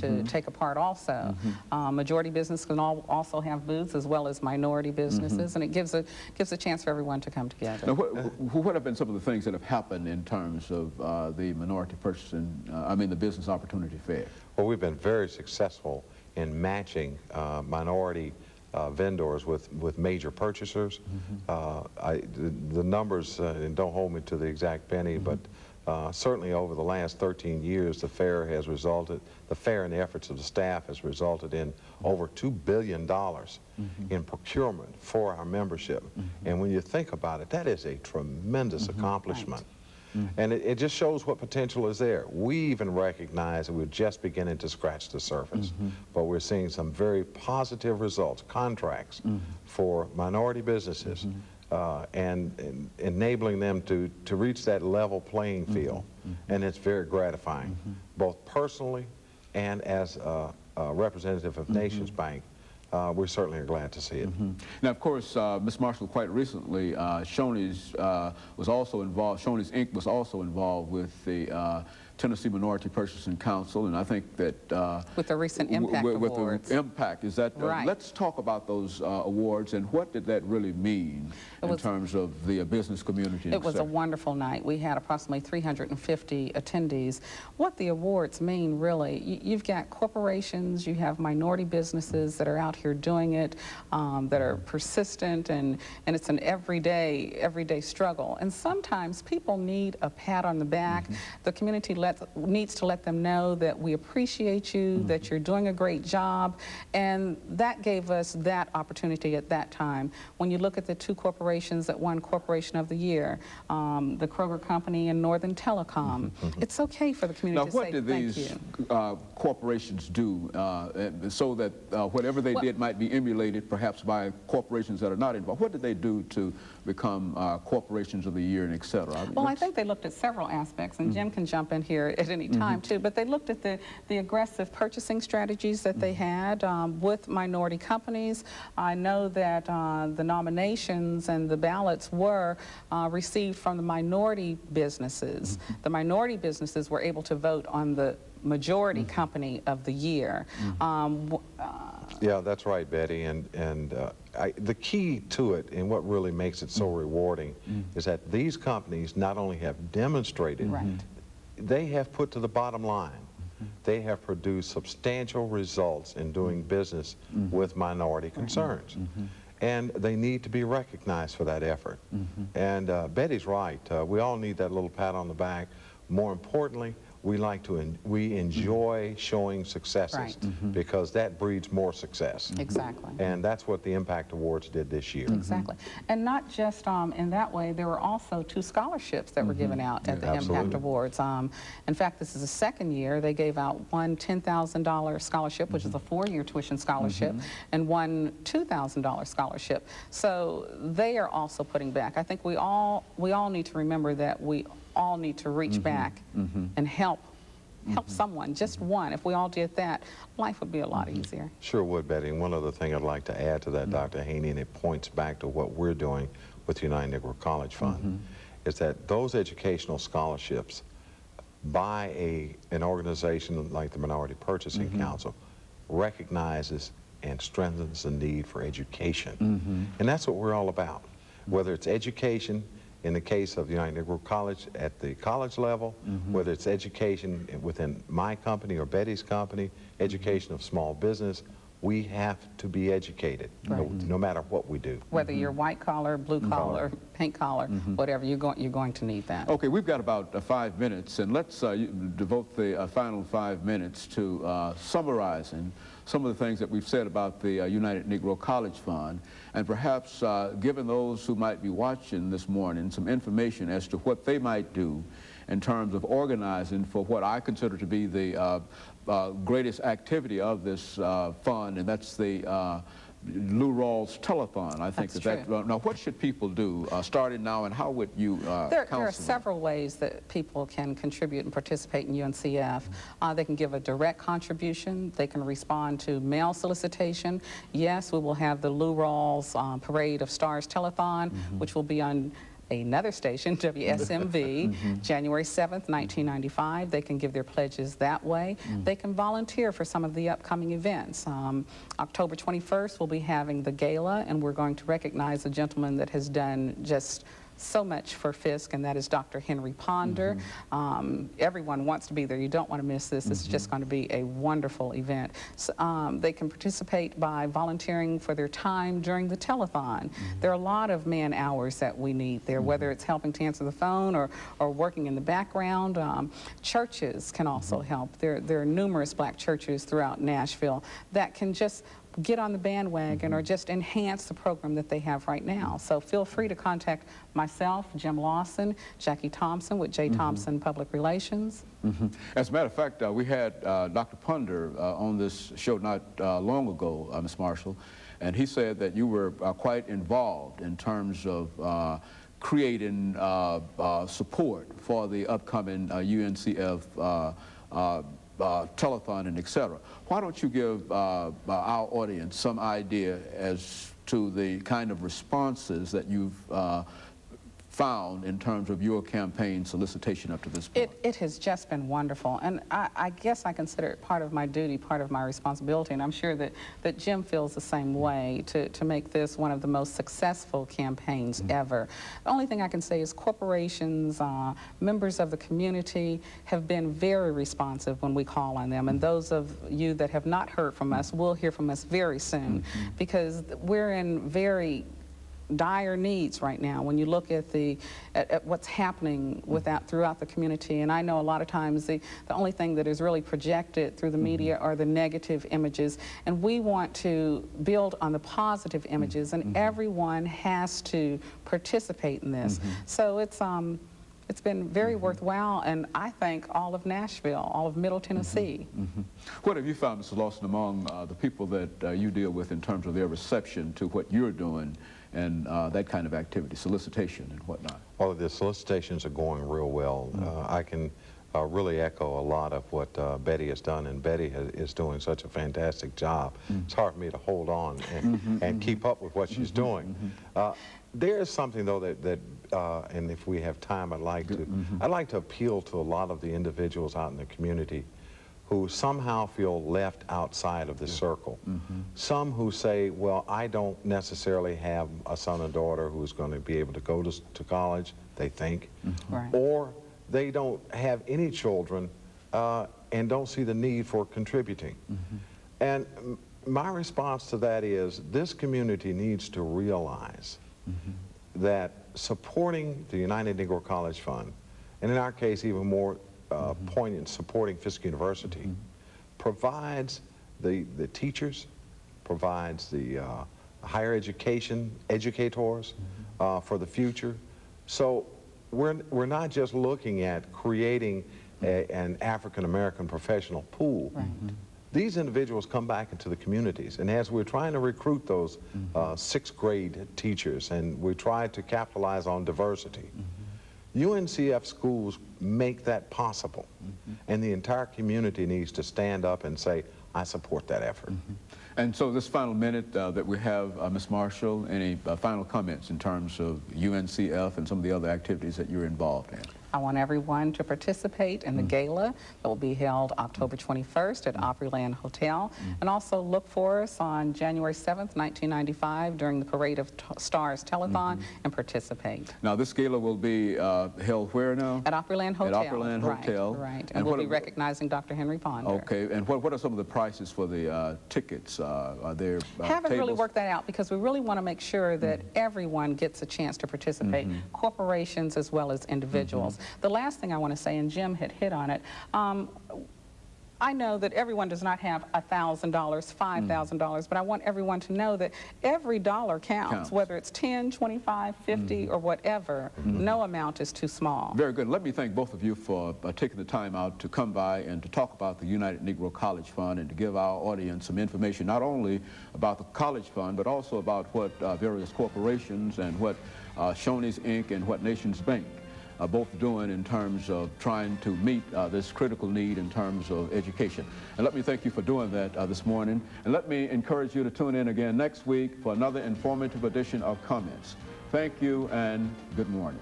to take a part also. Majority business can also have booths as well as minority businesses, and it gives a chance for everyone to come together. Now, what have been some of the things that have happened in terms of the minority purchasing, the business opportunity fair? Well, we've been very successful in matching minority vendors with major purchasers. The numbers, and don't hold me to the exact penny, but certainly over the last 13 years, the fair and the efforts of the staff has resulted in over $2 billion in procurement for our membership. And when you think about it, that is a tremendous accomplishment. And it just shows what potential is there. We even recognize that we're just beginning to scratch the surface, but we're seeing some very positive results, contracts for minority businesses, and enabling them to reach that level playing field. And it's very gratifying, both personally and as a representative of Nations Bank. We certainly are glad to see it. Now, of course, Ms. Marshall, quite recently, Shoney's was also involved. Shoney's Inc. was also involved with the Tennessee Minority Purchasing Council, and I think that with the recent Impact Awards. With the Impact, is that right? Let's talk about those awards and what did that really mean in terms of the business community. It was a wonderful night. We had approximately 350 attendees. What the awards mean, really, you've got corporations, you have minority businesses that are out here doing it, that are persistent, and it's an everyday struggle. And sometimes people need a pat on the back. The community needs to let them know that we appreciate you, that you're doing a great job, and that gave us that opportunity at that time. When you look at the two corporations that won Corporation of the Year, the Kroger Company and Northern Telecom, it's okay for the community to say thank you. Now, what do these corporations do so that whatever they did might be emulated perhaps by corporations that are not involved? What did they do to become Corporations of the Year and et cetera? Well, I think they looked at several aspects, and Jim can jump in here at any time too, but they looked at the aggressive purchasing strategies that they had with minority companies. I know that the nominations and the ballots were received from the minority businesses. The minority businesses were able to vote on the majority company of the year. Yeah, that's right, Betty, and the key to it and what really makes it so rewarding is that these companies not only have demonstrated, they have put to the bottom line, they have produced substantial results in doing business with minority concerns. And they need to be recognized for that effort. And Betty's right, we all need that little pat on the back. More importantly, we enjoy showing successes because that breeds more success. Exactly. And that's what the Impact Awards did this year. Exactly. And not just in that way, there were also 2 scholarships that were given out at the Impact Awards. In fact, this is the second year. They gave out one $10,000 scholarship, which is a 4-year tuition scholarship, and one $2,000 scholarship. So they are also putting back. I think we all need to remember that we all need to reach back and help someone, just one. If we all did that, life would be a lot easier. Sure would, Betty. And one other thing I'd like to add to that, Dr. Haney, and it points back to what we're doing with the United Negro College Fund, is that those educational scholarships by an organization like the Minority Purchasing Council recognizes and strengthens the need for education. And that's what we're all about, whether it's education in the case of the United Negro College at the college level, whether it's education within my company or Betty's company, education of small business, we have to be educated, no matter what we do. Whether you're white collar, blue collar, pink collar, whatever, you're going to need that. Okay, we've got about 5 minutes, and let's devote the final 5 minutes to summarizing some of the things that we've said about the United Negro College Fund, and perhaps giving those who might be watching this morning some information as to what they might do in terms of organizing for what I consider to be the greatest activity of this fund, and that's the Lou Rawls Telethon. I think that now what should people do starting now, and how would you There are several ways that people can contribute and participate in UNCF. They can give a direct contribution. They can respond to mail solicitation. Yes, we will have the Lou Rawls Parade of Stars Telethon, which will be on another station, WSMV, January 7th, 1995. They can give their pledges that way. They can volunteer for some of the upcoming events. October 21st, we'll be having the gala, and we're going to recognize a gentleman that has done just so much for Fisk, and that is Dr. Henry Ponder. Everyone wants to be there. You don't want to miss this. This is just going to be a wonderful event. So, they can participate by volunteering for their time during the telethon. There are a lot of man hours that we need there, whether it's helping to answer the phone or working in the background. Churches can also help. There are numerous black churches throughout Nashville that can just get on the bandwagon or just enhance the program that they have right now. So feel free to contact myself, Jim Lawson, Jackie Thompson with J. Thompson Public Relations. As a matter of fact, we had Dr. Ponder on this show not long ago, Ms. Marshall, and he said that you were quite involved in terms of creating support for the upcoming UNCF telethon and etc. Why don't you give our audience some idea as to the kind of responses that you've found in terms of your campaign solicitation up to this point? It has just been wonderful, and I guess I consider it part of my duty, part of my responsibility, and I'm sure that Jim feels the same way, to make this one of the most successful campaigns ever. The only thing I can say is corporations, members of the community have been very responsive when we call on them, and those of you that have not heard from us will hear from us very soon, because we're in very dire needs right now when you look at what's happening throughout the community. And I know a lot of times the only thing that is really projected through the media are the negative images, and we want to build on the positive images, and everyone has to participate in this. So it's been very worthwhile, and I thank all of Nashville, all of Middle Tennessee. What have you found, Mr. Lawson, among the people that you deal with in terms of their reception to what you're doing and that kind of activity, solicitation and whatnot? Well, the solicitations are going real well. I can really echo a lot of what Betty has done, and Betty is doing such a fantastic job. It's hard for me to hold on and keep up with what she's doing. There is something, though, that and if we have time, I'd like to appeal to a lot of the individuals out in the community who somehow feel left outside of the circle. Some who say, well, I don't necessarily have a son or daughter who's going to be able to go to college, they think, or they don't have any children and don't see the need for contributing. And my response to that is this community needs to realize that supporting the United Negro College Fund, and in our case even more poignant, supporting Fisk University, provides the teachers, provides the higher education educators for the future. So we're not just looking at creating an African-American professional pool. These individuals come back into the communities, and as we're trying to recruit those sixth grade teachers, and we try to capitalize on diversity, UNCF schools make that possible, and the entire community needs to stand up and say, I support that effort. And so this final minute that we have, Ms. Marshall, any final comments in terms of UNCF and some of the other activities that you're involved in? I want everyone to participate in the gala that will be held October 21st at Opryland Hotel. And also look for us on January 7th, 1995 during the Parade of Stars Telethon and participate. Now this gala will be held where now? At Opryland Hotel. At Opryland Hotel. Right. And we'll be recognizing Dr. Henry Ponder. Okay. And what are some of the prices for the tickets? Are there haven't tables? really worked that out because we really want to make sure that everyone gets a chance to participate, corporations as well as individuals. The last thing I want to say, and Jim had hit on it, I know that everyone does not have $1,000, $5,000, but I want everyone to know that every dollar counts, whether it's 10, 25, 50, or whatever. No amount is too small. Very good. Let me thank both of you for taking the time out to come by and to talk about the United Negro College Fund and to give our audience some information, not only about the College Fund, but also about what various corporations and what Shoney's Inc. and what Nations Bank both doing in terms of trying to meet this critical need in terms of education. And let me thank you for doing that this morning. And let me encourage you to tune in again next week for another informative edition of Comments. Thank you and good morning.